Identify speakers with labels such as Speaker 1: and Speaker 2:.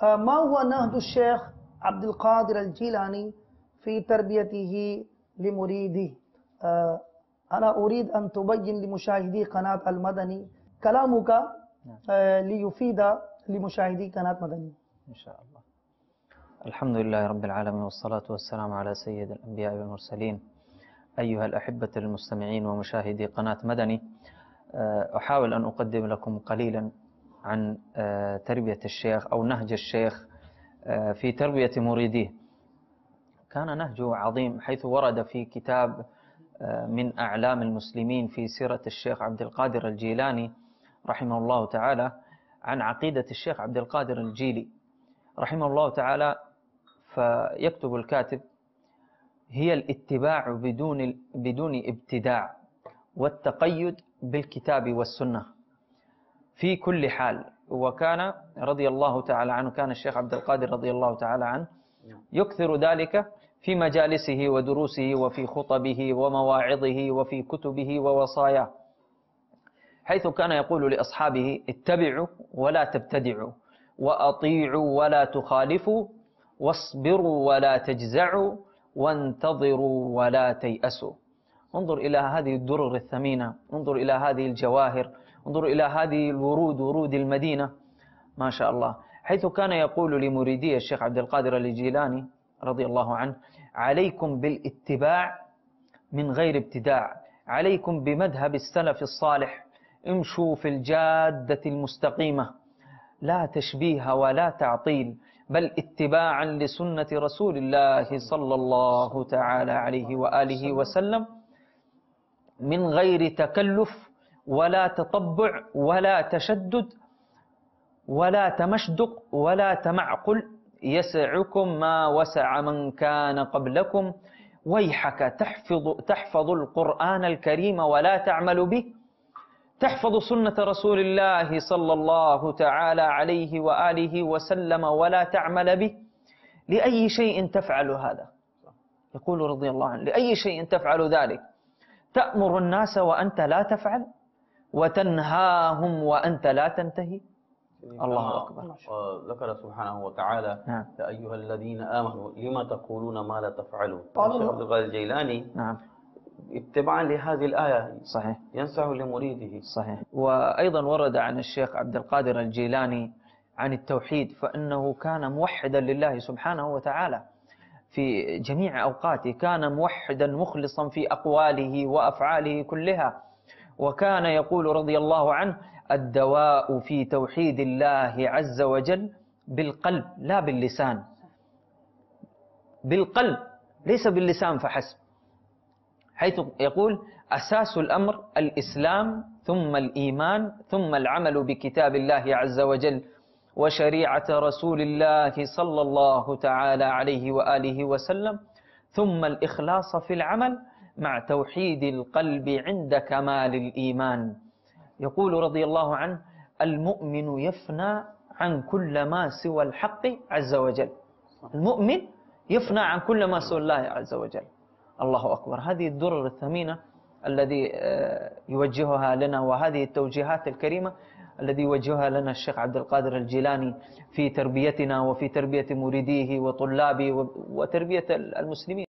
Speaker 1: ما هو نهج الشيخ عبد القادر الجيلاني في تربيته لمريده؟ أنا أريد أن تبين لمشاهدي قناة المدني كلامك ليفيد لمشاهدي قناة مدني
Speaker 2: إن شاء الله. الحمد لله رب العالمين، والصلاة والسلام على سيد الأنبياء والمرسلين. أيها الأحبة المستمعين ومشاهدي قناة مدني، أحاول أن أقدم لكم قليلا عن تربية الشيخ أو نهج الشيخ في تربية مريديه. كان نهجه عظيم، حيث ورد في كتاب من أعلام المسلمين في سيرة الشيخ عبد القادر الجيلاني رحمه الله تعالى عن عقيدة الشيخ عبد القادر الجيلي رحمه الله تعالى. فيكتب الكاتب: هي الاتباع بدون ابتداع، والتقيد بالكتاب والسنة في كل حال. وكان رضي الله تعالى عنه، كان الشيخ عبد القادر رضي الله تعالى عنه يكثر ذلك في مجالسه ودروسه وفي خطبه ومواعظه وفي كتبه ووصاياه، حيث كان يقول لأصحابه: اتبعوا ولا تبتدعوا، وأطيعوا ولا تخالفوا، واصبروا ولا تجزعوا، وانتظروا ولا تيأسوا. انظر إلى هذه الدرر الثمينة، انظر إلى هذه الجواهر، انظر إلى هذه الورود، ورود المدينة، ما شاء الله. حيث كان يقول لمريدي الشيخ عبد القادر الجيلاني رضي الله عنه: عليكم بالاتباع من غير ابتداع، عليكم بمذهب السلف الصالح، امشوا في الجادة المستقيمة، لا تشبيه ولا تعطيل، بل اتباعا لسنة رسول الله صلى الله تعالى عليه وآله وسلم، من غير تكلف ولا تطبع ولا تشدد ولا تمشدق ولا تمعقل، يسعكم ما وسع من كان قبلكم، ويحك تحفظ القرآن الكريم ولا تعمل به، تحفظ سنة رسول الله صلى الله تعالى عليه وآله وسلم ولا تعمل به. لأي شيء تفعل هذا؟ يقول رضي الله عنه: لأي شيء تفعل ذلك؟ تأمر الناس وأنت لا تفعل، وتنهاهم وأنت لا تنتهي. الله أكبر.
Speaker 3: ذكر سبحانه وتعالى: يا أيها الذين آمنوا لما تقولون ما لا تفعلون. الشيخ عبد القادر الجيلاني اتباعا لهذه الآية
Speaker 2: صحيح
Speaker 3: ينصح لمريده.
Speaker 2: صحيح. وأيضا ورد عن الشيخ عبد القادر الجيلاني عن التوحيد، فإنه كان موحدا لله سبحانه وتعالى في جميع أوقاته، كان موحدا مخلصا في أقواله وأفعاله كلها. وكان يقول رضي الله عنه: الدواء في توحيد الله عز وجل بالقلب لا باللسان. بالقلب ليس باللسان فحسب، حيث يقول: أساس الأمر الإسلام، ثم الإيمان، ثم العمل بكتاب الله عز وجل وشريعة رسول الله صلى الله تعالى عليه وآله وسلم، ثم الإخلاص في العمل مع توحيد القلب عند كمال الإيمان. يقول رضي الله عنه: المؤمن يفنى عن كل ما سوى الحق عز وجل. المؤمن يفنى عن كل ما سوى الله عز وجل. الله أكبر. هذه الدرر الثمينة الذي يوجهها لنا، وهذه التوجيهات الكريمة الذي يوجهها لنا الشيخ عبد القادر الجيلاني في تربيتنا وفي تربية مريديه وطلابه وتربية المسلمين.